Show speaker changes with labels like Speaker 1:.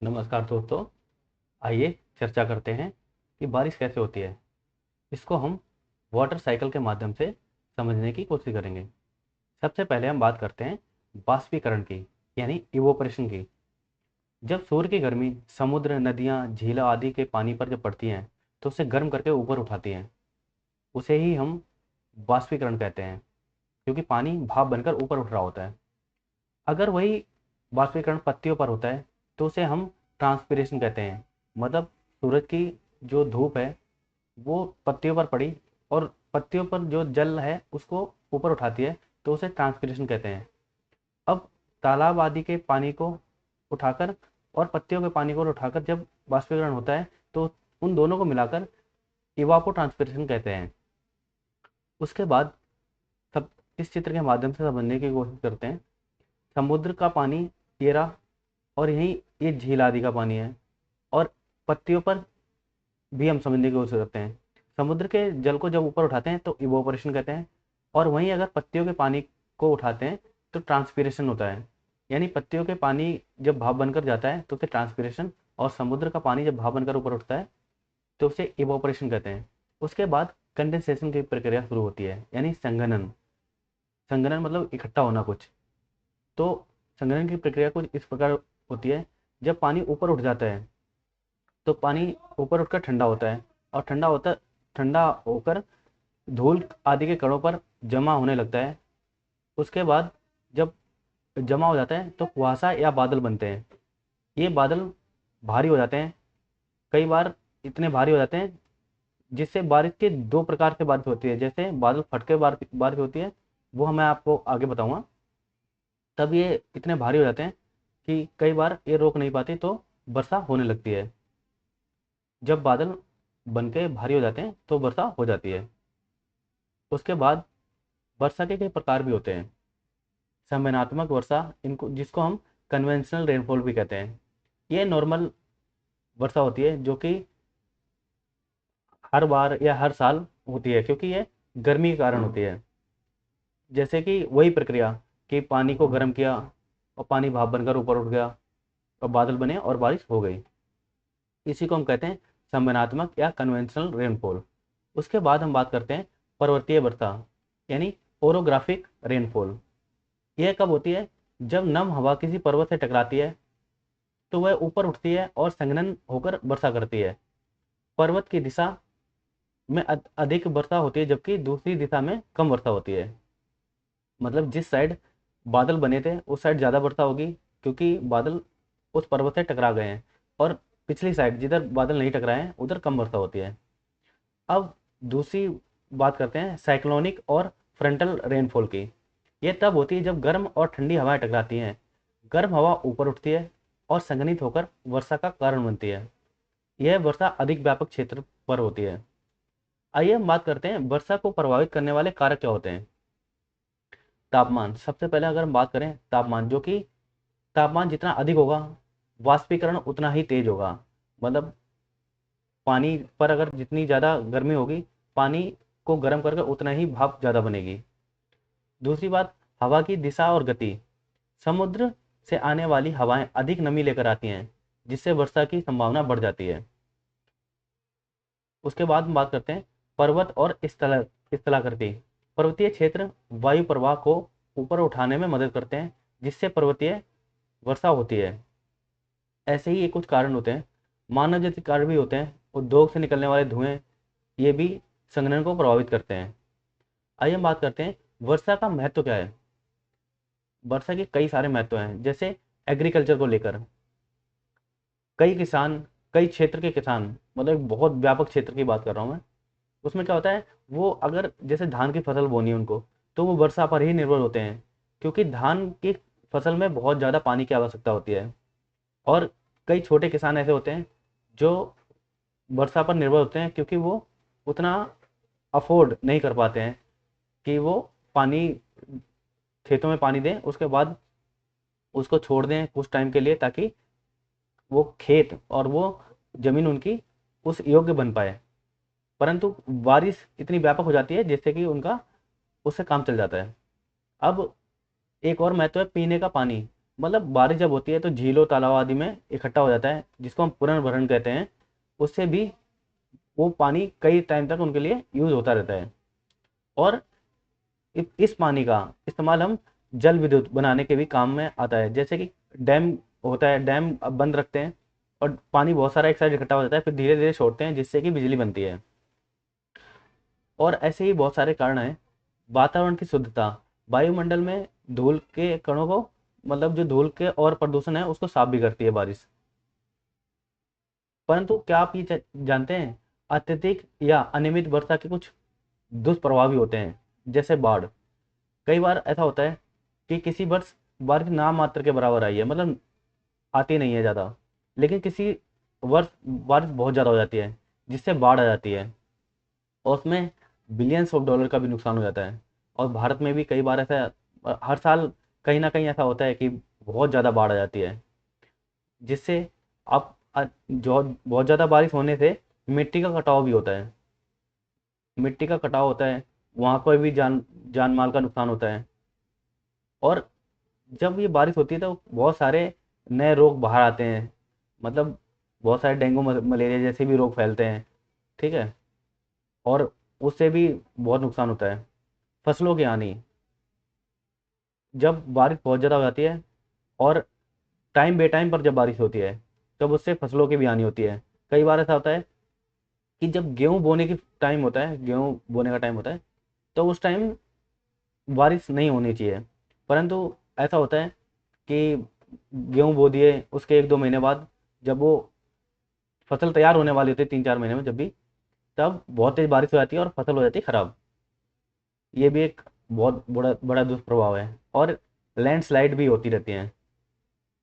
Speaker 1: नमस्कार दोस्तों। आइए चर्चा करते हैं कि बारिश कैसे होती है। इसको हम वाटर साइकिल के माध्यम से समझने की कोशिश करेंगे। सबसे पहले हम बात करते हैं बाष्पीकरण की, यानी इवोपरेशन की। जब सूर्य की गर्मी समुद्र, नदियाँ, झीलों आदि के पानी पर जब पड़ती हैं तो उसे गर्म करके ऊपर उठाती हैं। उसे ही हम बाष्पीकरण कहते हैं, क्योंकि पानी भाप बनकर ऊपर उठ रहा होता है। अगर वही बाष्पीकरण पत्तियों पर होता है तो उसे हम ट्रांसपिरेशन कहते हैं। मतलब सूरज की जो धूप है वो पत्तियों पर पड़ी और पत्तियों पर जो जल है उसको ऊपर उठाती है, तो उसे ट्रांसपिरेशन कहते हैं। अब तालाब आदि के पानी को उठाकर और पत्तियों के पानी को उठाकर जब बाष्पीकरण होता है तो उन दोनों को मिलाकर इवापो ट्रांसपिरेशन कहते हैं। उसके बाद सब इस चित्र के माध्यम से समझने की कोशिश करते हैं। समुद्र का पानी ये रहा, और यही ये झील आदि का पानी है। और पत्तियों पर भी हम समझने की कोशिश करते हैं। समुद्र के जल को जब ऊपर उठाते हैं तो इवोपरेशन कहते हैं, और वहीं अगर पत्तियों के पानी को उठाते हैं तो ट्रांसपीरेशन होता है। यानी पत्तियों के पानी जब भाप बनकर जाता है तो उसे ट्रांसपीरेशन, और समुद्र का पानी जब भाप बनकर ऊपर उठता है तो उसे इवोपरेशन कहते हैं। उसके बाद कंडेंसेशन की प्रक्रिया शुरू होती है, यानी संघनन। संघनन मतलब इकट्ठा होना कुछ। तो संघनन की प्रक्रिया कुछ इस प्रकार होती है। जब पानी ऊपर उठ जाता है तो पानी ऊपर उठकर ठंडा होता है, और ठंडा होकर धूल आदि के कणों पर जमा होने लगता है। उसके बाद जब जमा हो जाता है तो कुहासा या बादल बनते हैं। ये बादल भारी हो जाते हैं, कई बार इतने भारी हो जाते हैं जिससे बारिश के दो प्रकार से बारिश होती है। जैसे बादल फट के बारिश होती है, वो मैं आपको आगे बताऊंगा। तब ये इतने भारी हो जाते हैं कि कई बार ये रोक नहीं पाती तो वर्षा होने लगती है। जब बादल बन के भारी हो जाते हैं तो वर्षा हो जाती है। उसके बाद वर्षा के कई प्रकार भी होते हैं। संवेदनात्मक वर्षा, इनको जिसको हम कन्वेंशनल रेनफॉल भी कहते हैं। ये नॉर्मल वर्षा होती है जो कि हर बार या हर साल होती है, क्योंकि ये गर्मी के कारण होती है। जैसे कि वही प्रक्रिया कि पानी को गर्म किया और पानी भाप बनकर ऊपर उठ गया और बादल बने और बारिश हो गई। इसी को हम कहते हैं संवेदनात्मक या कन्वेंशनल रेनफॉल। उसके बाद हम बात करते हैं पर्वतीय वर्षा, यानी ओरोग्राफिक रेनफॉल। यह कब होती है? जब नम हवा किसी पर्वत से टकराती है तो वह ऊपर उठती है और संघनन होकर वर्षा करती है। पर्वत की दिशा में अधिक वर्षा होती है, जबकि दूसरी दिशा में कम वर्षा होती है। मतलब जिस साइड बादल बने थे उस साइड ज़्यादा वर्षा होगी, क्योंकि बादल उस पर्वत से टकरा गए हैं। और पिछली साइड जिधर बादल नहीं टकराए हैं उधर कम वर्षा होती है। अब दूसरी बात करते हैं साइक्लोनिक और फ्रंटल रेनफॉल की। यह तब होती है जब गर्म और ठंडी हवाएं टकराती हैं। गर्म हवा ऊपर उठती है और संघनित होकर वर्षा का कारण बनती है। यह वर्षा अधिक व्यापक क्षेत्र पर होती है। आइए हम बात करते हैं वर्षा को प्रभावित करने वाले कारक क्या होते हैं। तापमान। सबसे पहले अगर हम बात करें तापमान, जो कि तापमान जितना अधिक होगा वाष्पीकरण उतना ही तेज होगा। मतलब पानी पर अगर जितनी ज़्यादा गर्मी होगी, पानी को गर्म करके उतना ही भाप ज़्यादा बनेगी। दूसरी बात, हवा की दिशा और गति। समुद्र से आने वाली हवाएं अधिक नमी लेकर आती हैं, जिससे वर्षा की संभावना बढ़ जाती है। उसके बाद हम बात करते हैं पर्वत और स्थलाकृति। पर्वतीय क्षेत्र वायु प्रवाह को ऊपर उठाने में मदद करते हैं, जिससे पर्वतीय वर्षा होती है। ऐसे ही ये कुछ कारण होते हैं। मानव जनित कारण भी होते हैं। उद्योग से निकलने वाले धुएं, ये भी संघनन को प्रभावित करते हैं। आइए हम बात करते हैं वर्षा का महत्व क्या है। वर्षा के कई सारे महत्व हैं। जैसे एग्रीकल्चर को लेकर कई किसान, कई क्षेत्र के किसान, मतलब एक बहुत व्यापक क्षेत्र की बात कर रहा हूँ मैं। उसमें क्या होता है, वो अगर जैसे धान की फसल बोनी है उनको, तो वो वर्षा पर ही निर्भर होते हैं, क्योंकि धान की फसल में बहुत ज़्यादा पानी की आवश्यकता होती है। और कई छोटे किसान ऐसे होते हैं जो वर्षा पर निर्भर होते हैं, क्योंकि वो उतना अफोर्ड नहीं कर पाते हैं कि वो पानी खेतों में पानी दें, उसके बाद उसको छोड़ दें कुछ टाइम के लिए, ताकि वो खेत और वो जमीन उनकी उस योग्य बन पाए। परंतु बारिश इतनी व्यापक हो जाती है जिससे कि उनका उससे काम चल जाता है। अब एक और महत्व है पीने का पानी। मतलब बारिश जब होती है तो झीलों तालाब आदि में इकट्ठा हो जाता है, जिसको हम पुनर्भरण कहते हैं। उससे भी वो पानी कई टाइम तक उनके लिए यूज होता रहता है। और इस पानी का इस्तेमाल हम जल विद्युत बनाने के भी काम में आता है। जैसे कि डैम होता है, डैम अब बंद रखते हैं और पानी बहुत सारा एक साइड इकट्ठा हो जाता है, फिर धीरे धीरे छोड़ते हैं जिससे कि बिजली बनती है। और ऐसे ही बहुत सारे कारण हैं। वातावरण की शुद्धता, वायुमंडल में धूल के कणों को, मतलब जो धूल के और प्रदूषण है उसको साफ भी करती है बारिश। परंतु क्या आप ये जानते हैं, अत्यधिक या अनियमित वर्षा के कुछ दुष्प्रभाव भी होते हैं, जैसे बाढ़। कई बार ऐसा होता है कि किसी वर्ष बारिश नाम मात्र के बराबर आई है, मतलब आती नहीं है ज़्यादा, लेकिन किसी वर्ष बारिश बहुत ज़्यादा हो जाती है जिससे बाढ़ आ जाती है, और उसमें बिलियंस ऑफ डॉलर का भी नुकसान हो जाता है। और भारत में भी कई बार ऐसा हर साल कहीं ना कहीं ऐसा होता है कि बहुत ज़्यादा बाढ़ आ जाती है, जिससे आप जो बहुत ज़्यादा बारिश होने से मिट्टी का कटाव भी होता है। मिट्टी का कटाव होता है, वहाँ पर भी जान माल का नुकसान होता है। और जब ये बारिश होती है तो बहुत सारे नए रोग बाहर आते हैं, मतलब बहुत सारे डेंगू मलेरिया जैसे भी रोग फैलते हैं। ठीक है। और उससे भी बहुत नुकसान होता है। फसलों की हानि, जब बारिश बहुत ज़्यादा हो जाती है और टाइम बे टाइम पर जब बारिश होती है, तब उससे फसलों की भी हानि होती है। कई बार ऐसा होता है कि जब गेहूं बोने की टाइम होता है, गेहूं बोने का टाइम होता है, तो उस टाइम बारिश नहीं होनी चाहिए। परंतु ऐसा होता है कि गेहूं बो दिए, उसके 1-2 महीने बाद जब वो फसल तैयार होने वाली होती है, 3-4 महीने में जब भी, तब बहुत तेज बारिश हो जाती है और फसल हो जाती है खराब। ये भी एक बहुत बड़ा बड़ा दुष्प्रभाव है। और लैंडस्लाइड भी होती रहती हैं।